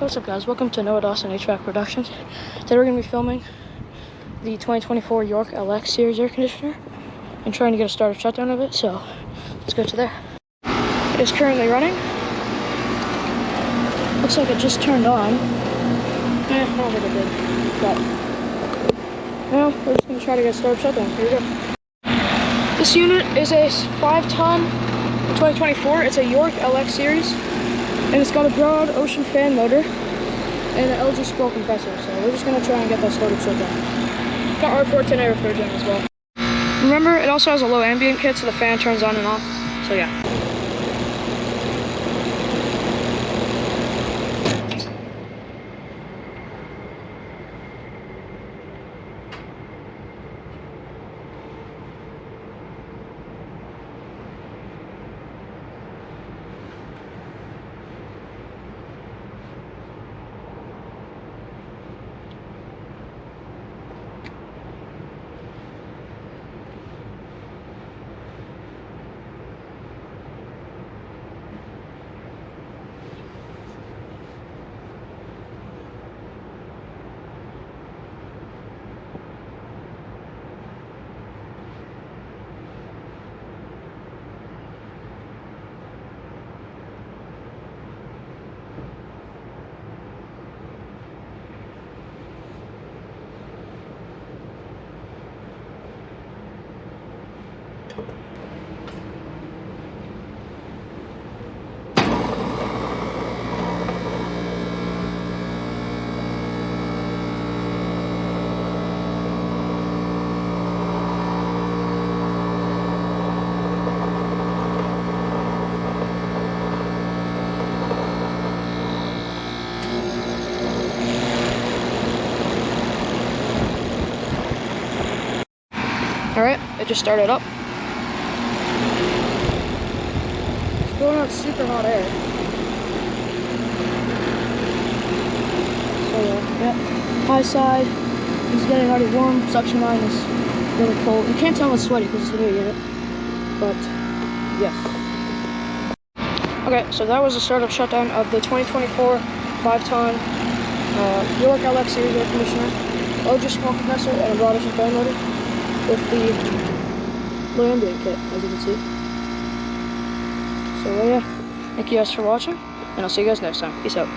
What's up, guys? Welcome to Noah Dawson HVAC Productions. Today we're going to be filming the 2024 York LX series air conditioner and trying to get a startup shutdown of it, so let's go to there. It is currently running. Looks like it just turned on. I don't think it did, but now we're just going to try to get a startup shutdown. Here we go. This unit is a 5-ton 2024. It's a York LX series, and it's got a broad ocean fan motor and an LG scroll compressor, so we're just going to try and get that started shut down. Got R410 air refrigerant as well. Remember, it also has a low ambient kit, so the fan turns on and off, so yeah. Alright, it just started up. It's blowing out super hot air. So yeah, high side is getting already warm, suction line is really cold. You can't tell it's sweaty because it's a new unit, but yes. Okay, so that was the startup shutdown of the 2024 5-ton York LX series air conditioner, LG small compressor, and a broad ocean fan motor with the low ambient kit, as you can see. So yeah, thank you guys for watching, and I'll see you guys next time. Peace out.